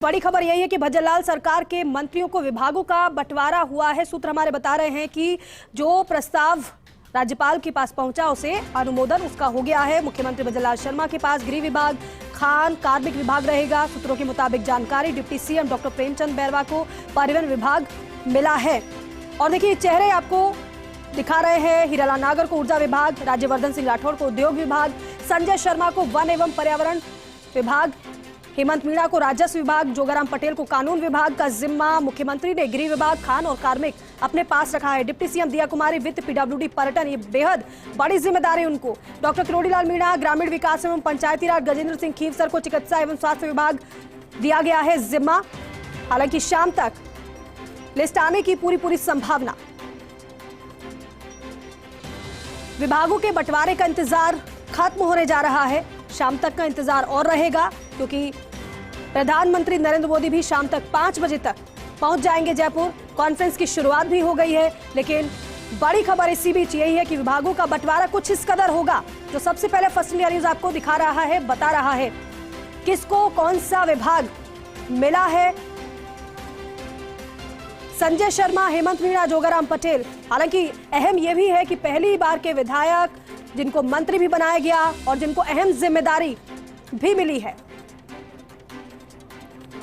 बड़ी खबर यही है कि भजनलाल सरकार के मंत्रियों को विभागों का बंटवारा हुआ है। सूत्र हमारे बता रहे हैं कि जो प्रस्ताव राज्यपाल के पास पहुंचा उसे अनुमोदन उसका हो गया है। मुख्यमंत्री भजनलाल शर्मा के पास गृह विभाग, खान, कार्मिक विभाग रहेगा। सूत्रों के मुताबिक जानकारी deputy CM doctor Premchand Bairwa को परिवहन विभाग मिला है। और देखिए चेहरे आपको दिखा रहे हैं। हीरालाल नागर को ऊर्जा विभाग, राज्यवर्धन सिंह राठौड़ को उद्योग विभाग, संजय शर्मा को वन एवं पर्यावरण विभाग, हेमंत मीणा को राजस्व विभाग, जोगाराम पटेल को कानून विभाग का जिम्मा। मुख्यमंत्री ने गृह विभाग, खान और कार्मिक अपने पास रखा है। डिप्टी सीएम दिया कुमारी वित्त, पीडब्ल्यूडी, पर्यटन, ये बेहद बड़ी जिम्मेदारी उनको। डॉक्टर किरोड़ीलाल मीणा ग्रामीण विकास एवं पंचायती राज, गजेंद्र सिंह खीवसर को चिकित्सा एवं स्वास्थ्य विभाग दिया गया है जिम्मा। हालांकि शाम तक लिस्ट आने की पूरी संभावना। विभागों के बंटवारे का इंतजार खत्म होने जा रहा है। शाम तक का इंतजार और रहेगा क्योंकि प्रधानमंत्री नरेंद्र मोदी भी शाम तक 5 बजे तक पहुंच जाएंगे जयपुर। कॉन्फ्रेंस की शुरुआत भी हो गई है, लेकिन बड़ी खबर इसी बीच यही है कि विभागों का बंटवारा कुछ इस कदर होगा जो सबसे पहले फर्स्ट इंडिया न्यूज आपको दिखा रहा है, बता रहा है किसको कौन सा विभाग मिला है। संजय शर्मा, हेमंत मीणा, जोगाराम पटेल। हालांकि अहम यह भी है कि पहली बार के विधायक जिनको मंत्री भी बनाया गया और जिनको अहम जिम्मेदारी भी मिली है।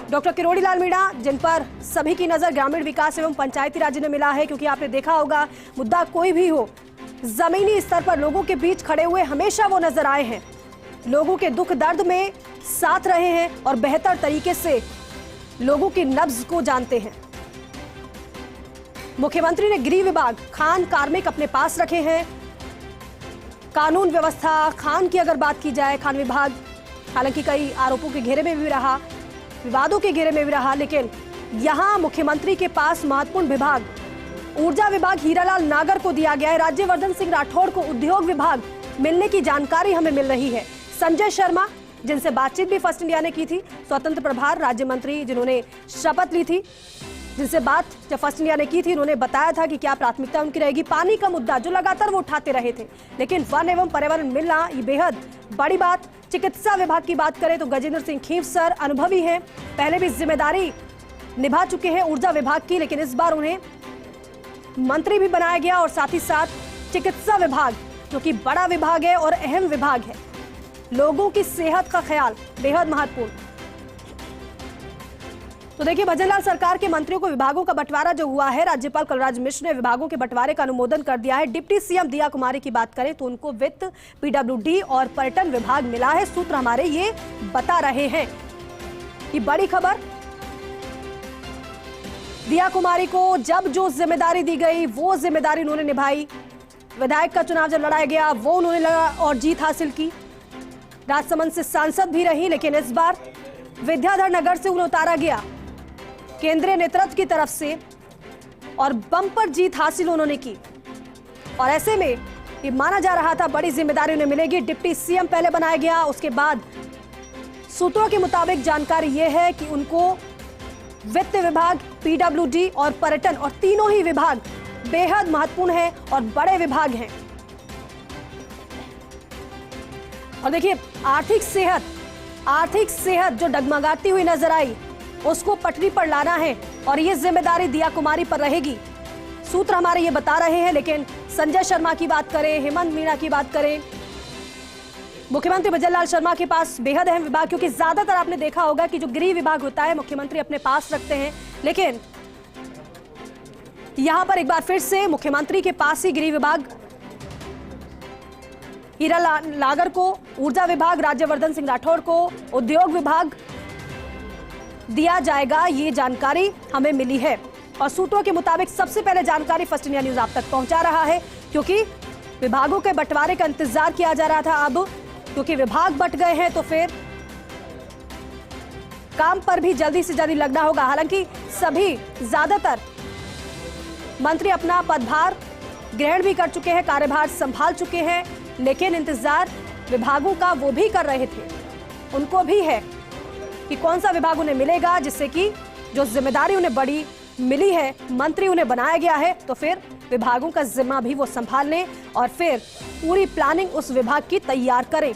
डॉक्टर किरोड़ीलाल मीणा, जिन पर सभी की नजर ग्रामीण विकास एवं पंचायती राज में मिला है, क्योंकि आपने देखा होगा मुद्दा कोई भी हो, जमीनी स्तर पर लोगों के बीच खड़े हुए हमेशा वो नजर आए हैं। लोगों के दुख दर्द में साथ रहे हैं और बेहतर तरीके से लोगों की नब्ज को जानते हैं। मुख्यमंत्री ने गृह विभाग, खान, कार्मिक अपने पास रखे हैं। कानून व्यवस्था, खान की अगर बात की जाए, खान विभाग हालांकि कई आरोपों के घेरे में भी रहा, विवादों के घेरे में भी रहा, लेकिन यहां मुख्यमंत्री के पास महत्वपूर्ण विभाग ऊर्जा विभाग हीरालाल नागर को दिया गया है। राज्यवर्धन सिंह राठौड़ को उद्योग विभाग मिलने की जानकारी हमें मिल रही है। संजय शर्मा, जिनसे बातचीत भी फर्स्ट इंडिया ने की थी, स्वतंत्र प्रभार राज्य मंत्री जिन्होंने शपथ ली थी, जिनसे बात जब फर्स्ट इंडिया ने की थी, उन्होंने बताया था कि क्या प्राथमिकता उनकी रहेगी। पानी का मुद्दा जो लगातार वो उठाते रहे थे, लेकिन वन एवं पर्यावरण मिलना ये बेहद बड़ी बात। चिकित्सा विभाग की बात करें तो गजेंद्र सिंह खीवसर अनुभवी हैं, पहले भी जिम्मेदारी निभा चुके हैं ऊर्जा विभाग की, लेकिन इस बार उन्हें मंत्री भी बनाया गया और साथ ही साथ चिकित्सा विभाग जो कि बड़ा विभाग है और अहम विभाग है। लोगों की सेहत का ख्याल बेहद महत्वपूर्ण। तो देखिए भजनलाल सरकार के मंत्रियों को विभागों का बंटवारा जो हुआ है, राज्यपाल कलराज मिश्र ने विभागों के बंटवारे का अनुमोदन कर दिया है। डिप्टी सीएम दिया कुमारी की बात करें तो उनको वित्त, पीडब्ल्यूडी और पर्यटन विभाग मिला है। सूत्र हमारे ये बता रहे हैं। ये बड़ी खबर, दिया कुमारी को जब जो जिम्मेदारी दी गई वो जिम्मेदारी उन्होंने निभाई। विधायक का चुनाव जब लड़ाया गया वो उन्होंने लड़ा और जीत हासिल की। राजसमंद से सांसद भी रही, लेकिन इस बार विद्याधर नगर से उन्हें उतारा गया केंद्रीय नेतृत्व की तरफ से और बम्पर जीत हासिल उन्होंने की। और ऐसे में ये माना जा रहा था बड़ी जिम्मेदारी उन्हें मिलेगी। डिप्टी सीएम पहले बनाया गया, उसके बाद सूत्रों के मुताबिक जानकारी यह है कि उनको वित्त विभाग, पीडब्ल्यूडी और पर्यटन, और तीनों ही विभाग बेहद महत्वपूर्ण है और बड़े विभाग हैं। और देखिए आर्थिक सेहत जो डगमगाती हुई नजर आई उसको पटरी पर लाना है और ये जिम्मेदारी दिया कुमारी पर रहेगी। सूत्र हमारे ये बता रहे हैं। लेकिन संजय शर्मा की बात करें, हेमंत मीणा की बात करें, मुख्यमंत्री भजनलाल शर्मा के पास बेहद अहम विभाग, क्योंकि ज्यादातर आपने देखा होगा कि जो गृह विभाग होता है मुख्यमंत्री अपने पास रखते हैं, लेकिन यहां पर एक बार फिर से मुख्यमंत्री के पास ही गृह विभाग, हीरालाल नागर को ऊर्जा विभाग, राज्यवर्धन सिंह राठौड़ को उद्योग विभाग दिया जाएगा। ये जानकारी हमें मिली है और सूत्रों के मुताबिक सबसे पहले जानकारी फर्स्ट इंडिया न्यूज आप तक पहुंचा रहा है, क्योंकि विभागों के बंटवारे का इंतजार किया जा रहा था। अब क्योंकि विभाग बंट गए हैं तो फिर काम पर भी जल्दी से जल्दी लगना होगा। हालांकि सभी ज्यादातर मंत्री अपना पदभार ग्रहण भी कर चुके हैं, कार्यभार संभाल चुके हैं, लेकिन इंतजार विभागों का वो भी कर रहे थे। उनको भी है कि कौन सा विभाग उन्हें मिलेगा, जिससे कि जो जिम्मेदारी उन्हें बड़ी मिली है, मंत्री उन्हें बनाया गया है, तो फिर विभागों का जिम्मा भी वो संभाल लें और फिर पूरी प्लानिंग उस विभाग की तैयार करें।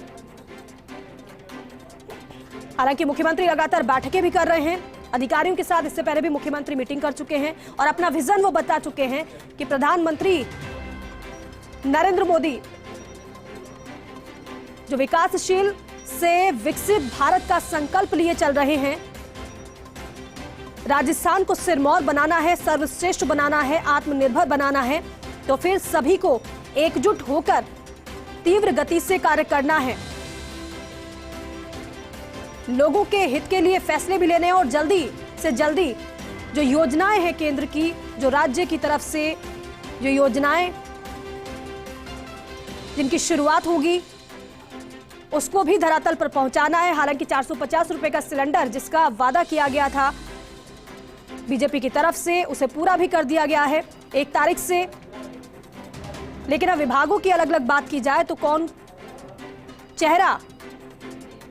हालांकि मुख्यमंत्री लगातार बैठकें भी कर रहे हैं अधिकारियों के साथ। इससे पहले भी मुख्यमंत्री मीटिंग कर चुके हैं और अपना विजन वो बता चुके हैं कि प्रधानमंत्री नरेंद्र मोदी जो विकासशील से विकसित भारत का संकल्प लिए चल रहे हैं, राजस्थान को सिरमौर बनाना है, सर्वश्रेष्ठ बनाना है, आत्मनिर्भर बनाना है, तो फिर सभी को एकजुट होकर तीव्र गति से कार्य करना है। लोगों के हित के लिए फैसले भी लेने हैं और जल्दी से जल्दी जो योजनाएं हैं केंद्र की, जो राज्य की तरफ से जो योजनाएं जिनकी शुरुआत होगी उसको भी धरातल पर पहुंचाना है। हालांकि 450 रुपए का सिलेंडर जिसका वादा किया गया था बीजेपी की तरफ से, उसे पूरा भी कर दिया गया है 1 तारीख से। लेकिन अब विभागों की अलग अलग बात की जाए तो कौन चेहरा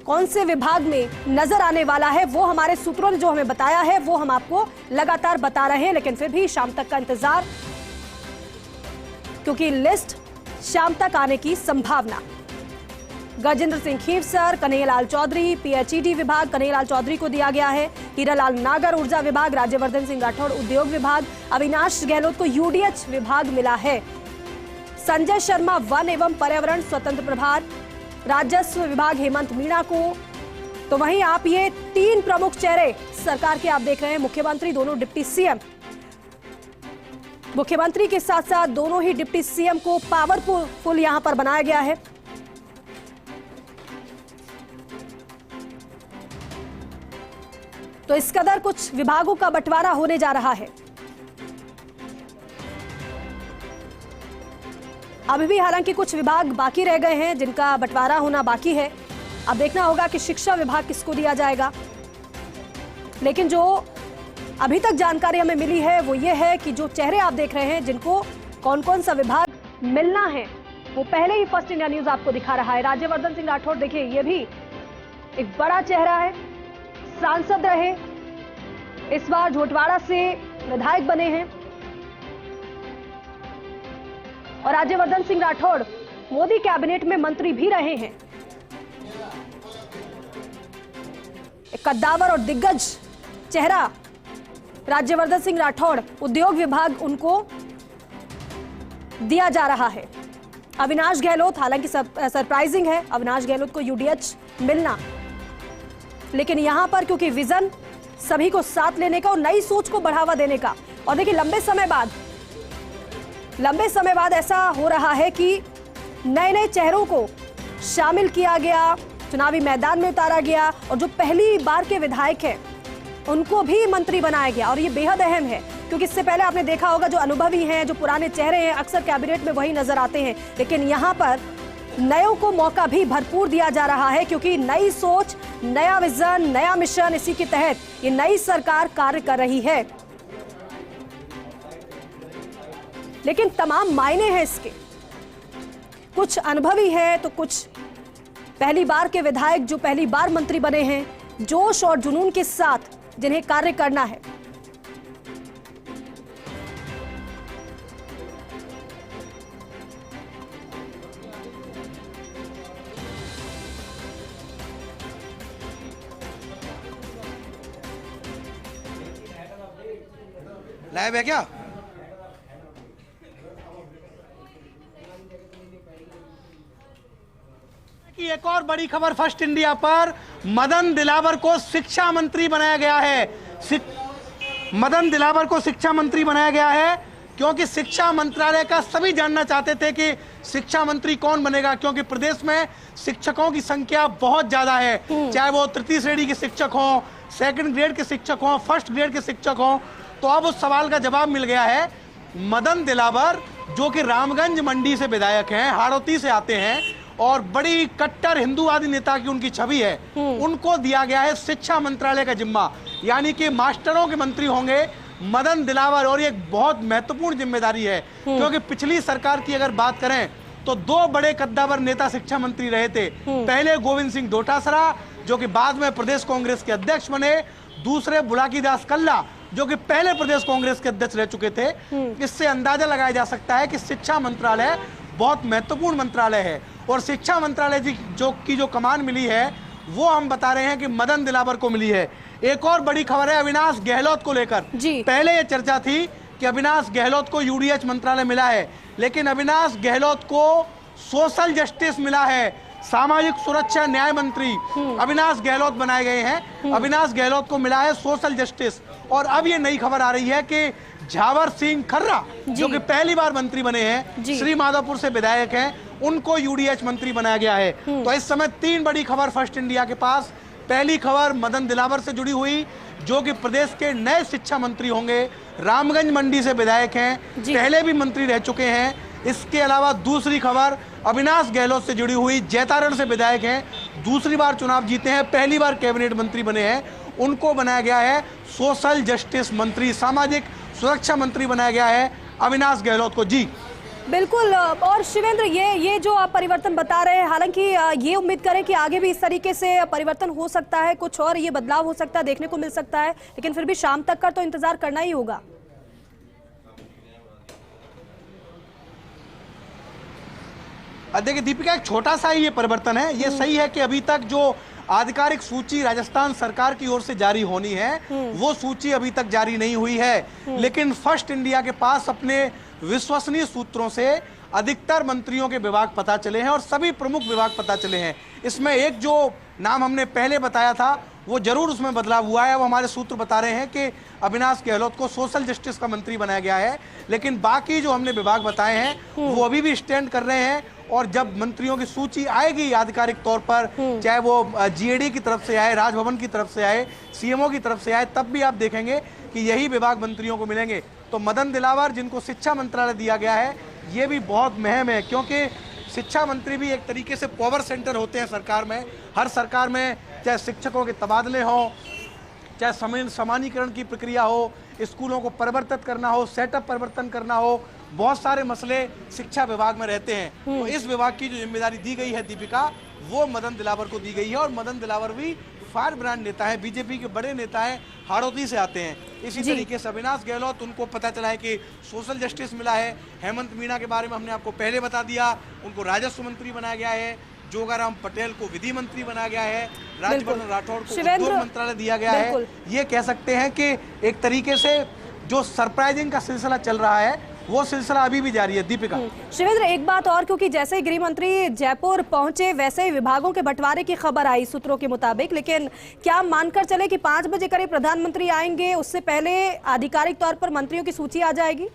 कौन से विभाग में नजर आने वाला है वो हमारे सूत्रों ने जो हमें बताया है वो हम आपको लगातार बता रहे हैं। लेकिन फिर भी शाम तक का इंतजार, क्योंकि लिस्ट शाम तक आने की संभावना। गजेंद्र सिंह खीवसर, कन्हैयालाल चौधरी पीएचईडी विभाग कन्हैयालाल चौधरी को दिया गया है, हीरालाल नागर ऊर्जा विभाग, राज्यवर्धन सिंह राठौड़ उद्योग विभाग, अविनाश गहलोत को यूडीएच विभाग मिला है, संजय शर्मा वन एवं पर्यावरण स्वतंत्र प्रभार, राजस्व विभाग हेमंत मीणा को। तो वहीं आप ये 3 प्रमुख चेहरे सरकार के आप देख रहे हैं, मुख्यमंत्री, दोनों डिप्टी सीएम। मुख्यमंत्री के साथ साथ दोनों ही डिप्टी सीएम को पावरफुल यहां पर बनाया गया है। तो इस कदर कुछ विभागों का बंटवारा होने जा रहा है। अभी भी हालांकि कुछ विभाग बाकी रह गए हैं जिनका बंटवारा होना बाकी है। अब देखना होगा कि शिक्षा विभाग किसको दिया जाएगा। लेकिन जो अभी तक जानकारी हमें मिली है वो ये है कि जो चेहरे आप देख रहे हैं जिनको कौन कौन सा विभाग मिलना है वो पहले ही फर्स्ट इंडिया न्यूज आपको दिखा रहा है। राज्यवर्धन सिंह राठौड़ देखिए, ये भी एक बड़ा चेहरा है, सांसद रहे, इस बार झोटवाड़ा से विधायक बने हैं और राज्यवर्धन सिंह राठौड़ मोदी कैबिनेट में मंत्री भी रहे हैं। एक कद्दावर और दिग्गज चेहरा राज्यवर्धन सिंह राठौड़, उद्योग विभाग उनको दिया जा रहा है। अविनाश गहलोत, हालांकि सरप्राइजिंग है अविनाश गहलोत को यूडीएच मिलना, लेकिन यहां पर क्योंकि विजन सभी को साथ लेने का और नई सोच को बढ़ावा देने का, और देखिए लंबे समय बाद ऐसा हो रहा है कि नए नए चेहरों को शामिल किया गया, चुनावी मैदान में उतारा गया और जो पहली बार के विधायक हैं उनको भी मंत्री बनाया गया। और ये बेहद अहम है क्योंकि इससे पहले आपने देखा होगा जो अनुभवी हैं, जो पुराने चेहरे हैं, अक्सर कैबिनेट में वही नजर आते हैं। लेकिन यहाँ पर नयों को मौका भी भरपूर दिया जा रहा है क्योंकि नई सोच, नया विजन, नया मिशन, इसी के तहत ये नई सरकार कार्य कर रही है। लेकिन तमाम मायने हैं इसके, कुछ अनुभवी है तो कुछ पहली बार के विधायक जो पहली बार मंत्री बने हैं, जोश और जुनून के साथ जिन्हें कार्य करना है। लाइव है क्या? की एक और बड़ी खबर फर्स्ट इंडिया पर, मदन दिलावर को शिक्षा मंत्री बनाया गया है। मदन दिलावर को शिक्षा मंत्री बनाया गया है क्योंकि शिक्षा मंत्रालय का सभी जानना चाहते थे कि शिक्षा मंत्री कौन बनेगा, क्योंकि प्रदेश में शिक्षकों की संख्या बहुत ज्यादा है, चाहे वो तृतीय श्रेणी के शिक्षक हों, सेकंड ग्रेड के शिक्षक हों, फर्स्ट ग्रेड के शिक्षक हों। तो अब उस सवाल का जवाब मिल गया है। मदन दिलावर जो कि रामगंज मंडी से विधायक हैं, हाड़ौती से आते हैं और बड़ी कट्टर हिंदूवादी नेता की उनकी छवि है, उनको दिया गया है शिक्षा मंत्रालय का जिम्मा, यानी कि मास्टरों के मंत्री होंगे मदन दिलावर। और ये एक बहुत महत्वपूर्ण जिम्मेदारी है क्योंकि पिछली सरकार की अगर बात करें तो 2 बड़े कद्दावर नेता शिक्षा मंत्री रहे थे। पहले गोविंद सिंह डोटासरा जो कि बाद में प्रदेश कांग्रेस के अध्यक्ष बने, दूसरे बुलाकीदास कल्ला जो कि पहले प्रदेश कांग्रेस के अध्यक्ष रह चुके थे। इससे अंदाजा लगाया जा सकता है कि शिक्षा मंत्रालय बहुत महत्वपूर्ण मंत्रालय है और शिक्षा मंत्रालय जो कमान मिली है वो हम बता रहे हैं कि मदन दिलावर को मिली है। एक और बड़ी खबर है अविनाश गहलोत को लेकर। पहले ये चर्चा थी कि अविनाश गहलोत को यूडीएच मंत्रालय मिला है, लेकिन अविनाश गहलोत को सोशल जस्टिस मिला है। सामाजिक सुरक्षा न्याय मंत्री अविनाश गहलोत बनाए गए हैं। अविनाश गहलोत को मिला है सोशल जस्टिस। और अब ये नई खबर आ रही है कि झावर सिंह खर्रा, जो कि पहली बार मंत्री बने हैं, श्री माधोपुर से विधायक हैं, उनको यूडीएच मंत्री बनाया गया है। तो इस समय 3 बड़ी खबर फर्स्ट इंडिया के पास। पहली खबर मदन दिलावर से जुड़ी हुई, जो कि प्रदेश के नए शिक्षा मंत्री होंगे। रामगंज मंडी से विधायक हैं, पहले भी मंत्री रह चुके हैं। इसके अलावा दूसरी खबर अविनाश गहलोत से जुड़ी हुई, जैतारण से विधायक हैं, दूसरी बार चुनाव जीते हैं, पहली बार कैबिनेट मंत्री बने हैं, उनको बनाया गया है सोशल जस्टिस मंत्री, सामाजिक सुरक्षा मंत्री बनाया गया है अविनाश गहलोत को। जी बिल्कुल। और शिवेंद्र, ये जो आप परिवर्तन बता रहे हैं, हालांकि ये उम्मीद करें कि आगे भी इस तरीके से परिवर्तन हो सकता है, कुछ और ये बदलाव हो सकता है, देखने को मिल सकता है, लेकिन फिर भी शाम तक का तो इंतजार करना ही होगा। देखिए दीपिका, एक छोटा सा ही ये परिवर्तन है। ये सही है कि अभी तक जो आधिकारिक सूची राजस्थान सरकार की ओर से जारी होनी है, वो सूची अभी तक जारी नहीं हुई है, लेकिन फर्स्ट इंडिया के पास अपने विश्वसनीय सूत्रों से अधिकतर मंत्रियों के विभाग पता चले हैं और सभी प्रमुख विभाग पता चले हैं। इसमें एक जो नाम हमने पहले बताया था वो जरूर उसमें बदलाव हुआ है। वो हमारे सूत्र बता रहे हैं कि अविनाश गहलोत को सोशल जस्टिस का मंत्री बनाया गया है, लेकिन बाकी जो हमने विभाग बताए हैं वो अभी भी स्टैंड कर रहे हैं। और जब मंत्रियों की सूची आएगी आधिकारिक तौर पर, चाहे वो जीएडी की तरफ से आए, राजभवन की तरफ से आए, सीएमओ की तरफ से आए, तब भी आप देखेंगे कि यही विभाग मंत्रियों को मिलेंगे। तो मदन दिलावर, जिनको शिक्षा मंत्रालय दिया गया है, ये भी बहुत महम है, क्योंकि शिक्षा मंत्री भी एक तरीके से पावर सेंटर होते हैं सरकार में। हर सरकार में चाहे शिक्षकों के तबादले हों, चाहे समानीकरण की प्रक्रिया हो, स्कूलों को परिवर्तित करना हो, सेटअप परिवर्तन करना हो, बहुत सारे मसले शिक्षा विभाग में रहते हैं। तो इस विभाग की जो जिम्मेदारी दी गई है दीपिका, वो मदन दिलावर को दी गई है। और मदन दिलावर भी फायर ब्रांड नेता है, बीजेपी के बड़े नेता हैं, हाड़ौती से आते हैं। इसी तरीके से अविनाश गहलोत, उनको पता चला है कि सोशल जस्टिस मिला है। हेमंत मीणा के बारे में हमने आपको पहले बता दिया, उनको राजस्व मंत्री बनाया गया है। जोगाराम पटेल को विधि मंत्री बनाया गया है। राज्यवर्धन राठौड़ को उद्योग मंत्रालय दिया गया है। ये कह सकते हैं कि एक तरीके से जो सरप्राइजिंग का सिलसिला चल रहा है वो सिलसिला अभी भी जारी है। दीपिका, शिवेंद्र, एक बात और, क्योंकि जैसे ही गृह मंत्री जयपुर पहुंचे वैसे ही विभागों के बंटवारे की खबर आई सूत्रों के मुताबिक, लेकिन क्या मानकर चले कि 5 बजे करीब प्रधानमंत्री आएंगे, उससे पहले आधिकारिक तौर पर मंत्रियों की सूची आ जाएगी?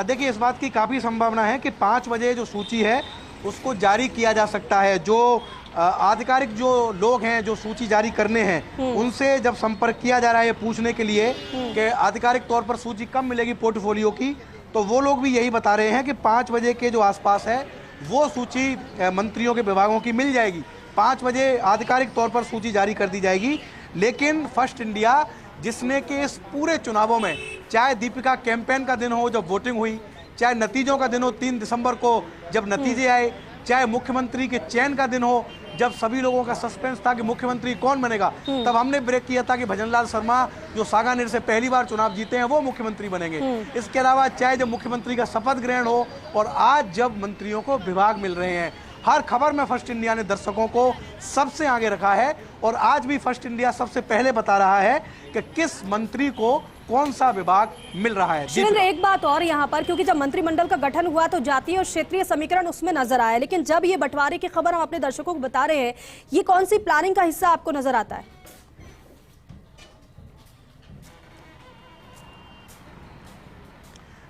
देखिए, इस बात की काफ़ी संभावना है कि 5 बजे जो सूची है उसको जारी किया जा सकता है। जो आधिकारिक जो लोग हैं जो सूची जारी करने हैं, उनसे जब संपर्क किया जा रहा है पूछने के लिए कि आधिकारिक तौर पर सूची कब मिलेगी पोर्टफोलियो की, तो वो लोग भी यही बता रहे हैं कि 5 बजे के जो आसपास है वो सूची मंत्रियों के विभागों की मिल जाएगी। 5 बजे आधिकारिक तौर पर सूची जारी कर दी जाएगी। लेकिन फर्स्ट इंडिया, जिसने कि इस पूरे चुनावों में, चाहे दीपिका कैंपेन का दिन हो जब वोटिंग हुई, चाहे नतीजों का दिन हो 3 दिसंबर को जब नतीजे आए, चाहे मुख्यमंत्री के चयन का दिन हो जब सभी लोगों का सस्पेंस था कि मुख्यमंत्री कौन बनेगा, तब हमने ब्रेक किया था कि भजनलाल शर्मा, जो सागानेर से पहली बार चुनाव जीते हैं, वो मुख्यमंत्री बनेंगे। इसके अलावा चाहे जब मुख्यमंत्री का शपथ ग्रहण हो और आज जब मंत्रियों को विभाग मिल रहे हैं, हर खबर में फर्स्ट इंडिया ने दर्शकों को सबसे आगे रखा है। और आज भी फर्स्ट इंडिया सबसे पहले बता रहा है कि किस मंत्री को कौन सा विभाग मिल रहा है। शिवेंद्र, एक बात और यहाँ पर, क्योंकि जब मंत्रिमंडल का गठन हुआ तो जातीय और क्षेत्रीय समीकरण उसमें नजर आया, लेकिन जब ये बंटवारे की खबर हम अपने दर्शकों को बता रहे हैं, ये कौन सी प्लानिंग का हिस्सा आपको नजर आता है?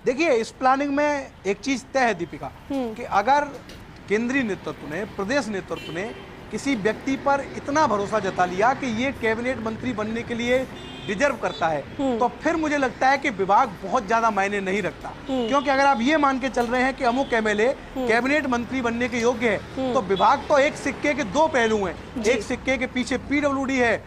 देखिए, इस प्लानिंग में एक चीज तय है दीपिका, कि अगर केंद्रीय नेतृत्व ने, प्रदेश नेतृत्व ने किसी व्यक्ति पर इतना भरोसा जता लिया कि ये कैबिनेट मंत्री बनने के लिए डिजर्व करता है, तो फिर मुझे लगता है कि विभाग बहुत ज्यादा मायने नहीं रखता। क्योंकि अगर आप ये मान के चल रहे हैं कि अमुक एमएलए कैबिनेट मंत्री बनने के योग्य है, तो विभाग तो एक सिक्के के 2 पहलू हैं। एक सिक्के के पीछे पीडब्ल्यूडी है,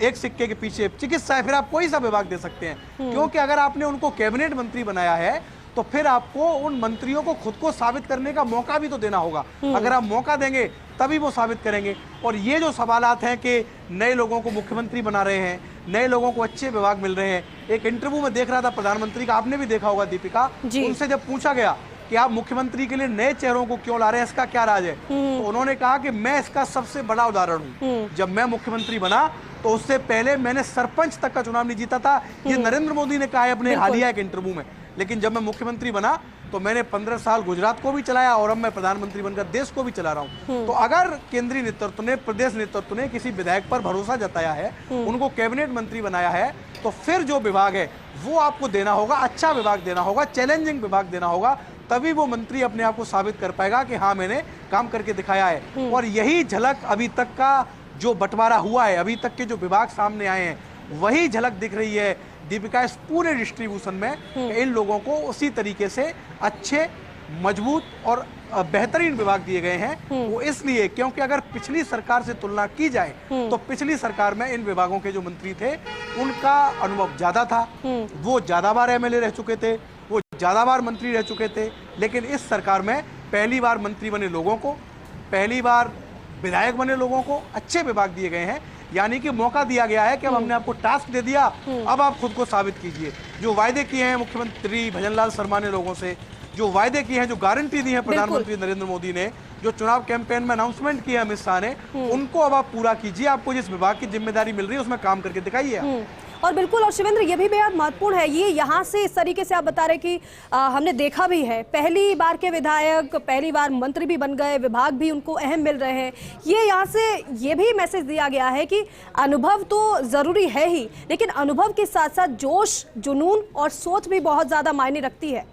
एक सिक्के के पीछे चिकित्सा है। फिर आप कोई सा विभाग दे सकते हैं, क्योंकि अगर आपने उनको कैबिनेट मंत्री बनाया है तो फिर आपको उन मंत्रियों को खुद को साबित करने का मौका भी तो देना होगा। अगर आप मौका देंगे तभी वो साबित करेंगे। और ये जो सवालात हैं कि नए लोगों को मुख्यमंत्री बना रहे हैं, नए लोगों को अच्छे विभाग मिल रहे हैं। एक इंटरव्यू में देख रहा था प्रधानमंत्री का, आपने भी देखा होगा दीपिका, उनसे जब पूछा गया कि आप मुख्यमंत्री के लिए नए चेहरों को क्यों ला रहे हैं, इसका क्या राज है। तो उन्होंने कहा कि मैं इसका सबसे बड़ा उदाहरण हूं। जब मैं मुख्यमंत्री बना तो उससे पहले मैंने सरपंच तक का चुनाव नहीं जीता था। ये नरेंद्र मोदी ने कहा है अपने हालिया एक इंटरव्यू में। लेकिन जब मैं मुख्यमंत्री बना तो मैंने 15 साल गुजरात को भी चलाया और अब मैं प्रधानमंत्री बनकर देश को भी चला रहा हूं। तो अगर केंद्रीय नेतृत्व ने, प्रदेश नेतृत्व ने किसी विधायक पर भरोसा जताया है, उनको कैबिनेट मंत्री बनाया है, तो फिर जो विभाग है वो आपको देना होगा, अच्छा विभाग देना होगा, चैलेंजिंग विभाग देना होगा। तभी वो मंत्री अपने आप को साबित कर पाएगा कि हाँ मैंने काम करके दिखाया है। और यही झलक अभी तक का जो बंटवारा हुआ है, अभी तक के जो विभाग सामने आए हैं, वही झलक दिख रही है दीपिका इस पूरे डिस्ट्रीब्यूशन में। इन लोगों को उसी तरीके से अच्छे, मजबूत और बेहतरीन विभाग दिए गए हैं। वो इसलिए क्योंकि अगर पिछली सरकार से तुलना की जाए तो पिछली सरकार में इन विभागों के जो मंत्री थे उनका अनुभव ज्यादा था, वो ज्यादा बार एमएलए रह चुके थे, वो ज्यादा बार मंत्री रह चुके थे। लेकिन इस सरकार में पहली बार मंत्री बने लोगों को, पहली बार विधायक बने लोगों को अच्छे विभाग दिए गए हैं। यानी कि मौका दिया गया है कि अब हमने आपको टास्क दे दिया, अब आप खुद को साबित कीजिए। जो वायदे किए हैं मुख्यमंत्री भजनलाल शर्मा ने लोगों से, जो वायदे किए हैं, जो गारंटी दी है प्रधानमंत्री नरेंद्र मोदी ने, जो चुनाव कैंपेन में अनाउंसमेंट किया अमित शाह ने, उनको अब आप पूरा कीजिए। आपको जिस विभाग की जिम्मेदारी मिल रही है उसमें काम करके दिखाइए। और बिल्कुल, और शिवेंद्र ये भी बेहद महत्वपूर्ण है, ये यहाँ से इस तरीके से आप बता रहे कि हमने देखा भी है, पहली बार के विधायक पहली बार मंत्री भी बन गए, विभाग भी उनको अहम मिल रहे हैं। ये यहाँ से ये भी मैसेज दिया गया है कि अनुभव तो जरूरी है ही, लेकिन अनुभव के साथ साथ जोश, जुनून और सोच भी बहुत ज्यादा मायने रखती है।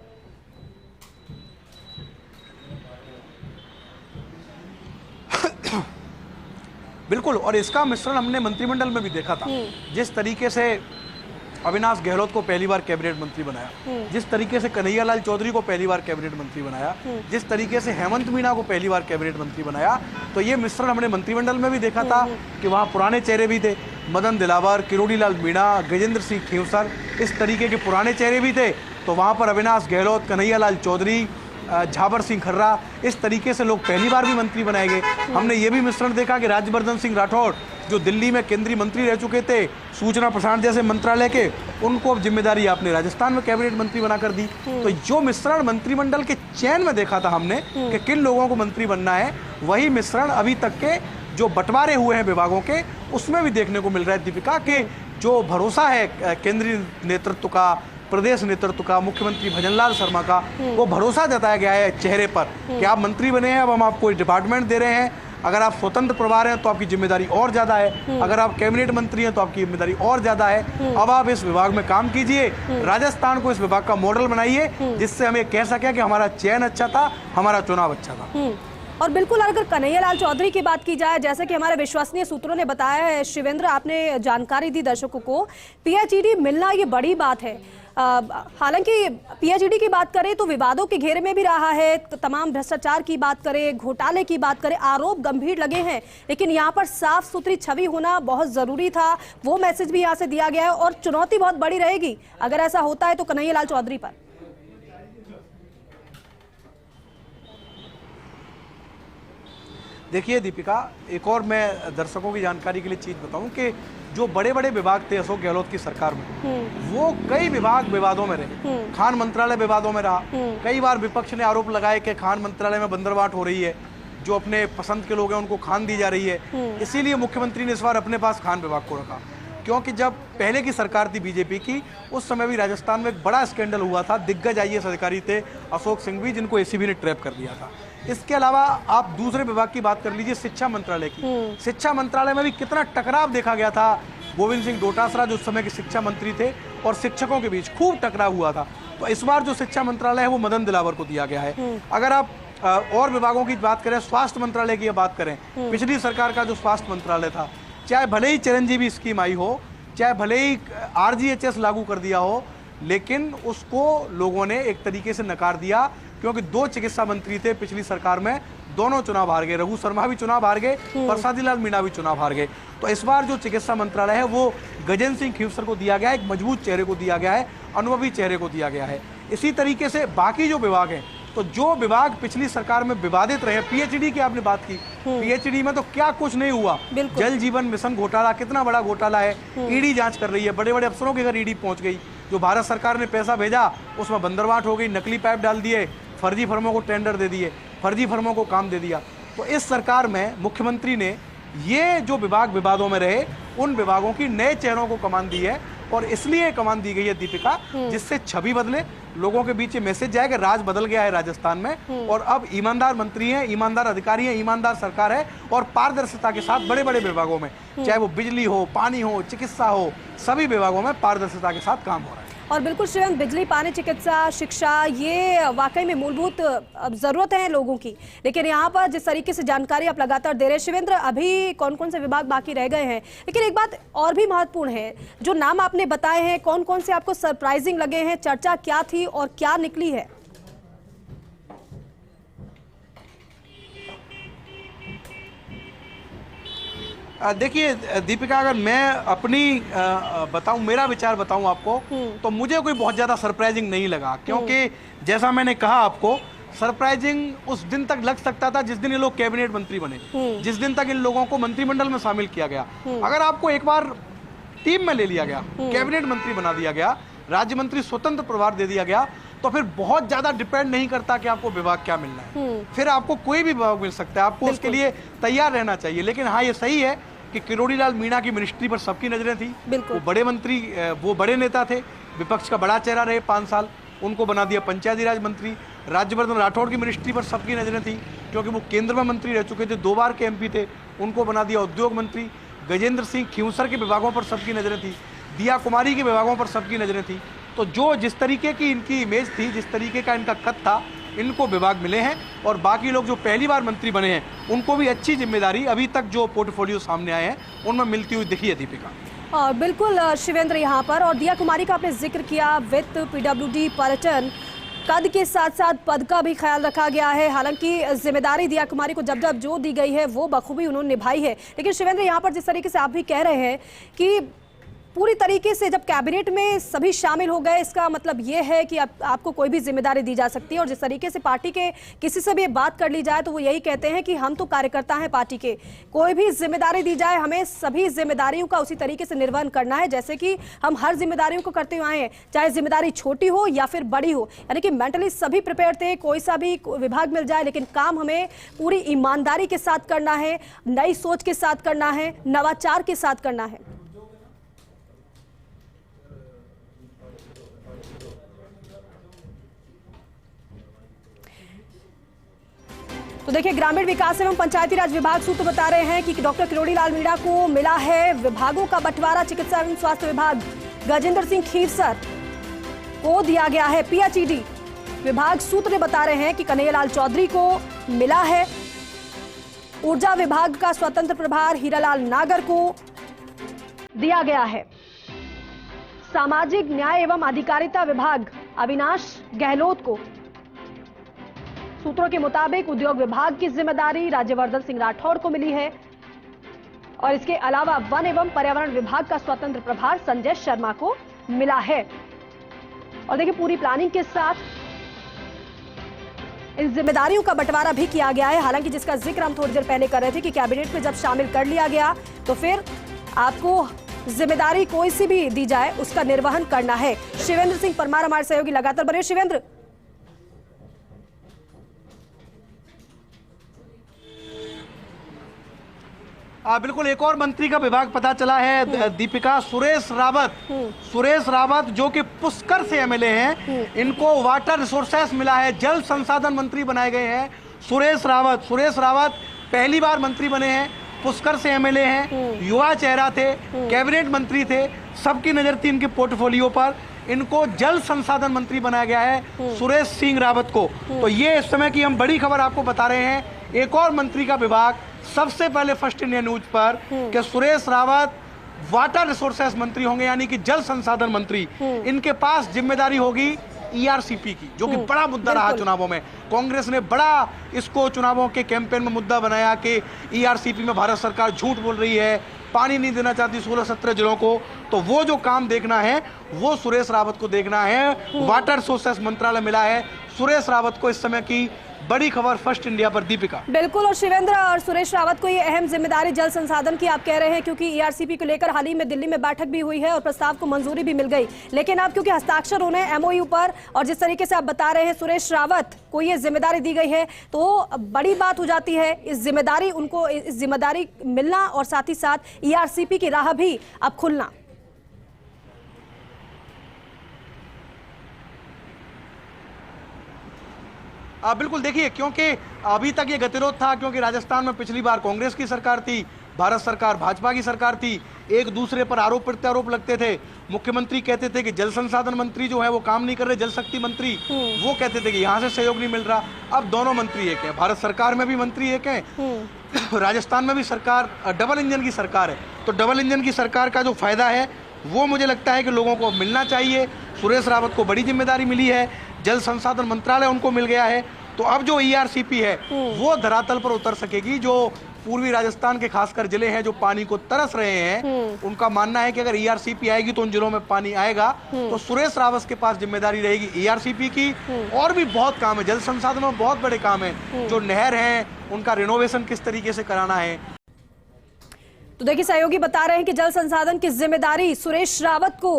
बिल्कुल, और इसका मिश्रण हमने मंत्रिमंडल में भी देखा था। जिस तरीके से अविनाश गहलोत को पहली बार कैबिनेट मंत्री बनाया, जिस तरीके से कन्हैयालाल चौधरी को पहली बार कैबिनेट मंत्री बनाया, जिस तरीके से हेमंत मीणा को पहली बार कैबिनेट मंत्री बनाया, तो ये मिश्रण हमने मंत्रिमंडल में भी देखा था कि वहाँ पुराने चेहरे भी थे, मदन दिलावर, किरोड़ी लाल मीणा, गजेंद्र सिंह खेवसर, इस तरीके के पुराने चेहरे भी थे। तो वहाँ पर अविनाश गहलोत, कन्हैयालाल चौधरी, झाबर सिंह खर्रा, इस तरीके से लोग पहली बार भी मंत्री बनाए गए। हमने ये भी मिश्रण देखा कि राज्यवर्धन सिंह राठौड़ जो दिल्ली में केंद्रीय मंत्री रह चुके थे, सूचना प्रसारण जैसे मंत्रालय के, उनको अब जिम्मेदारी आपने राजस्थान में कैबिनेट मंत्री बनाकर दी। तो जो मिश्रण मंत्रिमंडल के चयन में देखा था हमने कि किन लोगों को मंत्री बनना है, वही मिश्रण अभी तक के जो बंटवारे हुए हैं विभागों के, उसमें भी देखने को मिल रहा है दीपिका, के जो भरोसा है केंद्रीय नेतृत्व का, प्रदेश नेतृत्व का, मुख्यमंत्री भजनलाल शर्मा का, वो भरोसा जताया गया है चेहरे पर कि आप मंत्री बने हैं, अब हम आपको डिपार्टमेंट दे रहे हैं। अगर आप स्वतंत्र प्रभार हैं तो आपकी जिम्मेदारी और ज्यादा है, अगर आप कैबिनेट मंत्री हैं तो आपकी जिम्मेदारी और ज्यादा है। अब आप इस विभाग में काम कीजिए, राजस्थान को इस विभाग का मॉडल बनाइए, जिससे हम ये कह सकें कि हमारा चयन अच्छा था, हमारा चुनाव अच्छा था। और बिल्कुल, अगर कन्हैयालाल चौधरी की बात की जाए, जैसे कि हमारे विश्वसनीय सूत्रों ने बताया है, शिवेंद्र आपने जानकारी दी दर्शकों को, पीएचईडी मिलना ये बड़ी बात है। हालांकि पीएचईडी की बात करें तो विवादों के घेरे में भी रहा है, तमाम भ्रष्टाचार की बात करें, घोटाले की बात करें, आरोप गंभीर लगे हैं, लेकिन यहाँ पर साफ सुथरी छवि होना बहुत जरूरी था। वो मैसेज भी यहाँ से दिया गया है और चुनौती बहुत बड़ी रहेगी अगर ऐसा होता है तो कन्हैयालाल चौधरी पर। देखिए दीपिका, एक और मैं दर्शकों की जानकारी के लिए चीज बताऊं कि जो बड़े बड़े विभाग थे अशोक गहलोत की सरकार में, वो कई विभाग विवादों में रहे। खान मंत्रालय विवादों में रहा। कई बार विपक्ष ने आरोप लगाए कि खान मंत्रालय में बंदरबाट हो रही है, जो अपने पसंद के लोग हैं उनको खान दी जा रही है। इसीलिए मुख्यमंत्री ने इस बार अपने पास खान विभाग को रखा, क्योंकि जब पहले की सरकार थी बीजेपी की, उस समय भी राजस्थान में एक बड़ा स्कैंडल हुआ था। दिग्गज आईएएस अधिकारी थे अशोक सिंघवी, जिनको एसीबी ने ट्रैप कर दिया था। इसके अलावा आप दूसरे विभाग की बात कर लीजिए, शिक्षा मंत्रालय की। शिक्षा मंत्रालय में भी कितना टकराव देखा गया था। गोविंद सिंह डोटासरा जो उस समय के शिक्षा मंत्री थे और शिक्षकों के बीच खूब टकराव हुआ था। तो इस बार जो शिक्षा मंत्रालय है वो मदन दिलावर को दिया गया है। अगर आप और विभागों की बात करें, स्वास्थ्य मंत्रालय की बात करें, पिछली सरकार का जो स्वास्थ्य मंत्रालय था, चाहे भले ही चिरंजीवी स्कीम आई हो, चाहे भले ही आरजीएचएस लागू कर दिया हो, लेकिन उसको लोगों ने एक तरीके से नकार दिया, क्योंकि दो चिकित्सा मंत्री थे पिछली सरकार में, दोनों चुनाव हार गए। रघु शर्मा भी चुनाव हार गए, प्रसादी लाल मीणा भी चुनाव हार गए। तो इस बार जो चिकित्सा मंत्रालय है वो गजेंद्र सिंह खेवसर को दिया गया है, एक मजबूत चेहरे को दिया गया है, अनुभवी चेहरे को दिया गया है। इसी तरीके से बाकी जो विभाग हैं, तो जो विभाग पिछली सरकार में विवादित रहे, पीएचडी की आपने बात की, पीएचडी में तो क्या कुछ नहीं हुआ। जल जीवन मिशन घोटाला कितना बड़ा घोटाला है, ईडी जांच कर रही है, बड़े बड़े अफसरों के घर ईडी पहुंच गई। जो भारत सरकार ने पैसा भेजा उसमें बंदरबाट हो गई, नकली पाइप डाल दिए, फर्जी फर्मों को टेंडर दे दिए, फर्जी फर्मों को काम दे दिया। तो इस सरकार में मुख्यमंत्री ने ये जो विभाग विवादों में रहे उन विभागों की नए चेहरों को कमान दी है, और इसलिए कमान दी गई है दीपिका, जिससे छवि बदले, लोगों के बीच ये मैसेज जाए कि राज बदल गया है राजस्थान में, और अब ईमानदार मंत्री हैं, ईमानदार अधिकारी हैं, ईमानदार सरकार है, और पारदर्शिता के साथ बड़े बड़े विभागों में, चाहे वो बिजली हो, पानी हो, चिकित्सा हो, सभी विभागों में पारदर्शिता के साथ काम हो रहा है। और बिल्कुल शिवेंद्र, बिजली, पानी, चिकित्सा, शिक्षा, ये वाकई में मूलभूत जरूरत है लोगों की, लेकिन यहाँ पर जिस तरीके से जानकारी आप लगातार दे रहे हैं शिवेंद्र, अभी कौन कौन से विभाग बाकी रह गए हैं, लेकिन एक बात और भी महत्वपूर्ण है, जो नाम आपने बताए हैं कौन कौन से आपको सरप्राइजिंग लगे हैं, चर्चा क्या थी और क्या निकली है? देखिए दीपिका, अगर मैं अपनी बताऊं, मेरा विचार बताऊं आपको, तो मुझे कोई बहुत ज़्यादा सरप्राइजिंग नहीं लगा, क्योंकि जैसा मैंने कहा आपको, सरप्राइजिंग उस दिन तक लग सकता था जिस दिन ये लोग कैबिनेट मंत्री बने, जिस दिन तक इन लोगों को मंत्रिमंडल में शामिल किया गया। अगर आपको एक बार टीम में ले लिया गया, कैबिनेट मंत्री बना दिया गया, राज्य मंत्री स्वतंत्र प्रभार दे दिया गया, तो फिर बहुत ज्यादा डिपेंड नहीं करता कि आपको विभाग क्या मिलना है, फिर आपको कोई भी विभाग मिल सकता है, आपको उसके लिए तैयार रहना चाहिए। लेकिन हाँ, ये सही है कि किरोड़ी लाल मीणा की मिनिस्ट्री पर सबकी नजरें थी, वो बड़े मंत्री, वो बड़े नेता थे, विपक्ष का बड़ा चेहरा रहे 5 साल, उनको बना दिया पंचायती राज मंत्री। राज्यवर्धन राठौड़ की मिनिस्ट्री पर सबकी नजरें थी, क्योंकि वो केंद्र में मंत्री रह चुके थे, 2 बार के MP थे, उनको बना दिया उद्योग मंत्री। गजेंद्र सिंह खींवसर के विभागों पर सबकी नजरें थी, दिया कुमारी के विभागों पर सबकी नजरें थी। तो जो जिस तरीके की इनकी इमेज थी, जिस तरीके का इनका कद था, इनको विभाग मिले हैं, और बाकी लोग जो पहली बार मंत्री बने हैं उनको भी अच्छी जिम्मेदारी अभी तक जो पोर्टफोलियो सामने आए हैं उनमें मिलती हुई दिखी है दीपिका। और बिल्कुल शिवेंद्र, यहाँ पर और दिया कुमारी का आपने जिक्र किया, वित्त, PWD, पर्यटन, कद के साथ साथ पद का भी ख्याल रखा गया है। हालांकि जिम्मेदारी दिया कुमारी को जब जब जो दी गई है वो बखूबी उन्होंने निभाई है, लेकिन शिवेंद्र यहाँ पर जिस तरीके से आप भी कह रहे हैं कि पूरी तरीके से जब कैबिनेट में सभी शामिल हो गए, इसका मतलब ये है कि आपको कोई भी जिम्मेदारी दी जा सकती है, और जिस तरीके से पार्टी के किसी से भी बात कर ली जाए तो वो यही कहते हैं कि हम तो कार्यकर्ता हैं पार्टी के, कोई भी जिम्मेदारी दी जाए हमें सभी जिम्मेदारियों का उसी तरीके से निर्वहन करना है जैसे कि हम हर जिम्मेदारियों को करते हुए आए हैं, चाहे जिम्मेदारी छोटी हो या फिर बड़ी हो। यानी कि मेंटली सभी प्रिपेयर थे, कोई सा भी विभाग मिल जाए, लेकिन काम हमें पूरी ईमानदारी के साथ करना है, नई सोच के साथ करना है, नवाचार के साथ करना है। तो देखिए, ग्रामीण विकास एवं पंचायती राज विभाग सूत्र बता रहे हैं कि डॉक्टर किरोड़ी लाल मीणा को मिला है विभागों का बंटवारा। चिकित्सा एवं स्वास्थ्य विभाग गजेंद्र सिंह खीरसर को दिया गया है PHED। विभाग सूत्र बता रहे हैं कि कन्हैयालाल चौधरी को मिला है। ऊर्जा विभाग का स्वतंत्र प्रभार हीरालाल नागर को दिया गया है। सामाजिक न्याय एवं अधिकारिता विभाग अविनाश गहलोत को। सूत्रों के मुताबिक उद्योग विभाग की जिम्मेदारी राज्यवर्धन सिंह राठौड़ को मिली है, और इसके अलावा वन एवं पर्यावरण विभाग का स्वतंत्र प्रभार संजय शर्मा को मिला है। और देखिए, पूरी प्लानिंग के साथ इन जिम्मेदारियों का बंटवारा भी किया गया है। हालांकि जिसका जिक्र हम थोड़ी देर पहले कर रहे थे कि कैबिनेट में जब शामिल कर लिया गया तो फिर आपको जिम्मेदारी कोई सी भी दी जाए उसका निर्वहन करना है। शिवेंद्र सिंह परमार हमारे सहयोगी लगातार बने। शिवेंद्र, बिल्कुल, एक और मंत्री का विभाग पता चला है दीपिका, सुरेश रावत जो कि पुष्कर से MLA हैं, इनको वाटर रिसोर्सेस मिला है, जल संसाधन मंत्री बनाए गए हैं सुरेश रावत पहली बार मंत्री बने हैं, पुष्कर से MLA हैं, युवा चेहरा थे, कैबिनेट मंत्री थे, सबकी नजर थी इनके पोर्टफोलियो पर। इनको जल संसाधन मंत्री बनाया गया है सुरेश सिंह रावत को। तो ये इस समय की हम बड़ी खबर आपको बता रहे हैं, एक और मंत्री का विभाग सबसे पहले फर्स्ट इंडिया न्यूज पर कि सुरेश रावत वाटर रिसोर्सेस मंत्री होंगे, यानी कि जल संसाधन मंत्री। इनके पास जिम्मेदारी होगी ERCP की, जो कि बड़ा मुद्दा रहा चुनावों में। कांग्रेस ने बड़ा इसको चुनावों के कैंपेन में मुद्दा बनाया कि ERCP में भारत सरकार झूठ बोल रही है, पानी नहीं देना चाहती 16-17 जिलों को। तो वो जो काम देखना है वो सुरेश रावत को देखना है। वाटर रिसोर्सेस मंत्रालय मिला है सुरेश रावत को इस समय की बड़ी खबर फर्स्ट इंडिया पर। दीपिका। बिल्कुल, और शिवेंद्र और सुरेश रावत को ये अहम जिम्मेदारी जल संसाधन की आप कह रहे हैं, क्योंकि ईआरसीपी को लेकर हाल ही में दिल्ली में बैठक भी हुई है और प्रस्ताव को मंजूरी भी मिल गई, लेकिन अब क्योंकि हस्ताक्षर होने एमओयू पर और जिस तरीके से आप बता रहे हैं सुरेश रावत को ये जिम्मेदारी दी गई है, तो बड़ी बात हो जाती है इस जिम्मेदारी मिलना और साथ ही साथ ईआरसीपी की राह भी अब खुलना। बिल्कुल, देखिए, क्योंकि अभी तक ये गतिरोध था, क्योंकि राजस्थान में पिछली बार कांग्रेस की सरकार थी, भारत सरकार भाजपा की सरकार थी, एक दूसरे पर आरोप प्रत्यारोप लगते थे। मुख्यमंत्री कहते थे कि जल संसाधन मंत्री जो है वो काम नहीं कर रहे, जल शक्ति मंत्री वो कहते थे कि यहाँ से सहयोग नहीं मिल रहा। अब दोनों मंत्री एक हैं, भारत सरकार में भी मंत्री एक हैं, राजस्थान में भी सरकार डबल इंजन की सरकार है। तो डबल इंजन की सरकार का जो फायदा है वो मुझे लगता है कि लोगों को मिलना चाहिए। सुरेश रावत को बड़ी जिम्मेदारी मिली है, जल संसाधन मंत्रालय उनको मिल गया है, तो अब जो ईआरसीपी है वो धरातल पर उतर सकेगी। जो पूर्वी राजस्थान के खासकर जिले हैं जो पानी को तरस रहे हैं, उनका मानना है कि अगर ईआरसीपी आएगी तो उन जिलों में पानी आएगा। तो सुरेश रावत के पास जिम्मेदारी रहेगी ईआरसीपी की। और भी बहुत काम है, जल संसाधन में बहुत बड़े काम है, जो नहर है उनका रिनोवेशन किस तरीके से कराना है। तो देखिए, सहयोगी बता रहे हैं कि जल संसाधन की जिम्मेदारी सुरेश रावत को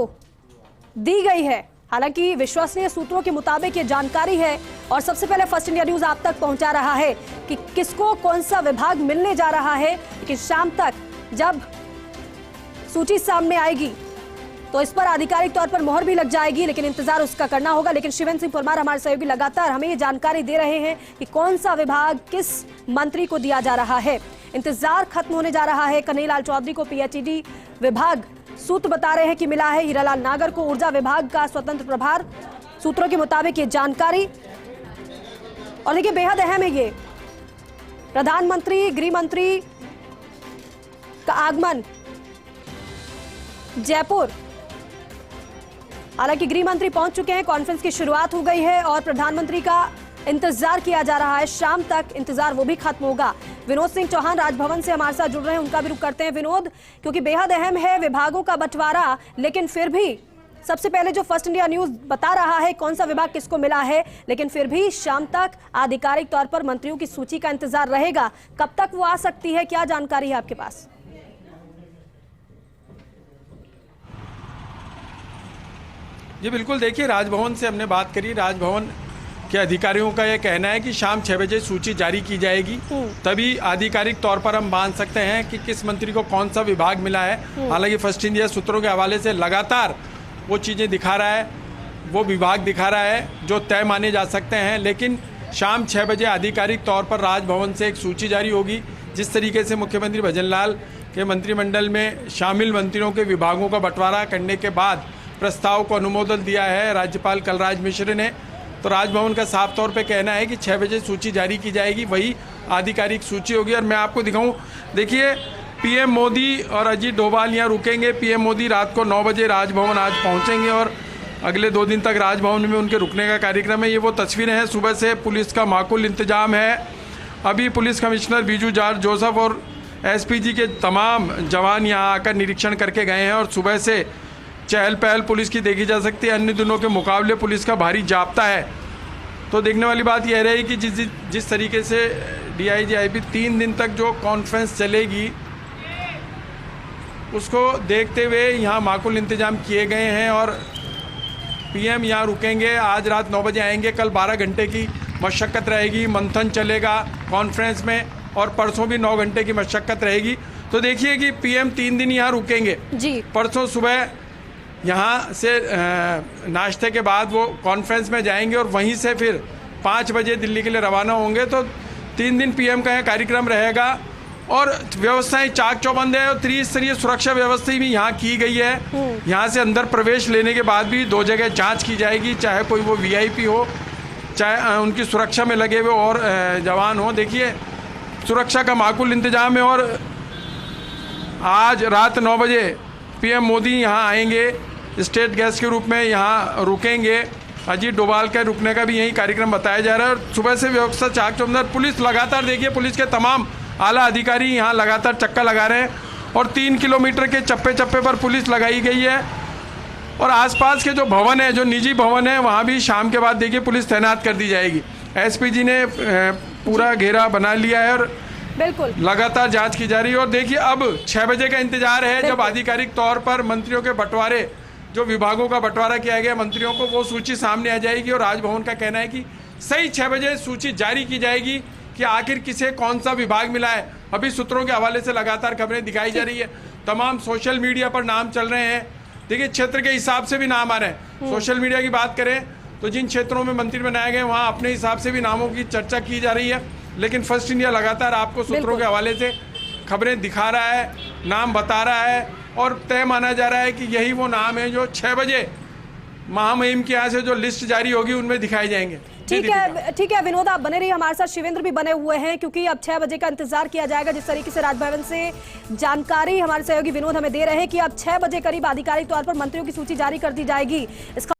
दी गई है। हालांकि विश्वसनीय सूत्रों के मुताबिक ये जानकारी है और सबसे पहले फर्स्ट इंडिया न्यूज आप तक पहुंचा रहा है कि किसको कौन सा विभाग मिलने जा रहा है, लेकिन शाम तक जब सूची सामने आएगी तो इस पर आधिकारिक तौर पर मोहर भी लग जाएगी, लेकिन इंतजार उसका करना होगा। लेकिन शिवेंद्र सिंह परमार हमारे सहयोगी लगातार हमें ये जानकारी दे रहे हैं कि कौन सा विभाग किस मंत्री को दिया जा रहा है। इंतजार खत्म होने जा रहा है। कन्हैयालाल चौधरी को पीएचईडी विभाग सूत्र बता रहे हैं कि मिला है, हीरालाल नागर को ऊर्जा विभाग का स्वतंत्र प्रभार, सूत्रों के मुताबिक ये जानकारी। और देखिए, बेहद अहम है ये, प्रधानमंत्री गृह मंत्री का आगमन जयपुर। हालांकि गृह मंत्री पहुंच चुके हैं, कॉन्फ्रेंस की शुरुआत हो गई है और प्रधानमंत्री का इंतजार किया जा रहा है। शाम तक इंतजार वो भी खत्म होगा। विनोद सिंह चौहान राजभवन से हमारे साथ जुड़ रहे हैं, उनका भी रुख करते हैं। विनोद, क्योंकि बेहद अहम है विभागों का बंटवारा, लेकिन फिर भी सबसे पहले जो फर्स्ट इंडिया न्यूज बता रहा है कौन सा विभाग किसको मिला है, लेकिन फिर भी शाम तक आधिकारिक तौर पर मंत्रियों की सूची का इंतजार रहेगा। कब तक वो आ सकती है, क्या जानकारी है आपके पास? जी बिल्कुल, देखिए, राजभवन से हमने बात करी। राजभवन के अधिकारियों का यह कहना है कि शाम 6 बजे सूची जारी की जाएगी, तभी आधिकारिक तौर पर हम मान सकते हैं कि किस मंत्री को कौन सा विभाग मिला है। हालांकि फर्स्ट इंडिया सूत्रों के हवाले से लगातार वो चीज़ें दिखा रहा है, वो विभाग दिखा रहा है जो तय माने जा सकते हैं, लेकिन शाम 6 बजे आधिकारिक तौर पर राजभवन से एक सूची जारी होगी। जिस तरीके से मुख्यमंत्री भजनलाल के मंत्रिमंडल में शामिल मंत्रियों के विभागों का बंटवारा करने के बाद प्रस्ताव को अनुमोदन दिया है राज्यपाल कलराज मिश्र ने, तो राजभवन का साफ तौर पे कहना है कि 6 बजे सूची जारी की जाएगी, वही आधिकारिक सूची होगी। और मैं आपको दिखाऊं, देखिए, पीएम मोदी और अजीत डोभाल यहाँ रुकेंगे। पीएम मोदी रात को 9 बजे राजभवन आज पहुँचेंगे और अगले 2 दिन तक राजभवन में उनके रुकने का कार्यक्रम है। ये वो तस्वीरें हैं, सुबह से पुलिस का माकूल इंतजाम है। अभी police commissioner Biju George Joseph और एसपीजी के तमाम जवान यहाँ आकर निरीक्षण करके गए हैं और सुबह से चहल पहल पुलिस की देखी जा सकती है। अन्य दिनों के मुकाबले पुलिस का भारी जाब्ता है। तो देखने वाली बात यह रही कि जिस तरीके से डीआईजी आईपी 3 दिन तक जो कॉन्फ्रेंस चलेगी उसको देखते हुए यहाँ माकूल इंतजाम किए गए हैं और पीएम यहाँ रुकेंगे। आज रात 9 बजे आएंगे, कल 12 घंटे की मशक्क़त रहेगी, मंथन चलेगा कॉन्फ्रेंस में और परसों भी 9 घंटे की मशक्क़त रहेगी। तो देखिए कि पीएम 3 दिन यहाँ रुकेंगे जी। परसों सुबह यहाँ से नाश्ते के बाद वो कॉन्फ्रेंस में जाएंगे और वहीं से फिर 5 बजे दिल्ली के लिए रवाना होंगे। तो 3 दिन पीएम का यहाँ कार्यक्रम रहेगा और व्यवस्थाएं चाक चौबंद है और त्रिस्तरीय सुरक्षा व्यवस्था भी यहाँ की गई है। यहाँ से अंदर प्रवेश लेने के बाद भी 2 जगह जांच की जाएगी, चाहे कोई वो वीआईपी हो, चाहे उनकी सुरक्षा में लगे हुए और जवान हो। देखिए, सुरक्षा का माकूल इंतजाम है और आज रात 9 बजे पीएम मोदी यहाँ आएंगे, स्टेट गेस्ट के रूप में यहाँ रुकेंगे। अजीत डोभाल के रुकने का भी यही कार्यक्रम बताया जा रहा है और सुबह से व्यवस्था चाक चौबंद। पुलिस लगातार, देखिए, पुलिस के तमाम आला अधिकारी यहाँ लगातार चक्का लगा रहे हैं और 3 किलोमीटर के चप्पे चप्पे पर पुलिस लगाई गई है और आसपास के जो भवन है, जो निजी भवन है, वहाँ भी शाम के बाद देखिए पुलिस तैनात कर दी जाएगी। एसपी जी ने पूरा घेरा बना लिया है और बिल्कुल लगातार जांच की जा रही है। और देखिए अब 6 बजे का इंतजार है जब आधिकारिक तौर पर मंत्रियों के बंटवारे, जो विभागों का बंटवारा किया गया मंत्रियों को, वो सूची सामने आ जाएगी और राजभवन का कहना है कि सही 6 बजे सूची जारी की जाएगी कि आखिर किसे कौन सा विभाग मिला है। अभी सूत्रों के हवाले से लगातार खबरें दिखाई जा रही है, तमाम सोशल मीडिया पर नाम चल रहे हैं। देखिए क्षेत्र के हिसाब से भी नाम आ रहे हैं। सोशल मीडिया की बात करें तो जिन क्षेत्रों में मंत्री बनाए गए वहाँ अपने हिसाब से भी नामों की चर्चा की जा रही है, लेकिन फर्स्ट इंडिया लगातार आपको सूत्रों के हवाले से खबरें दिखा रहा है, नाम बता रहा है और तय माना जा रहा है कि यही वो नाम है जो 6 बजे महामहिम के यहाँ से जो लिस्ट जारी होगी उनमें दिखाए जाएंगे। ठीक है विनोद, आप बने रहिए हमारे साथ। शिवेंद्र भी बने हुए हैं क्योंकि अब 6 बजे का इंतजार किया जाएगा। जिस तरीके से राजभवन से जानकारी हमारे सहयोगी विनोद हमें दे रहे हैं कि अब 6 बजे करीब आधिकारिक तौर पर मंत्रियों की सूची जारी कर दी जाएगी। इसका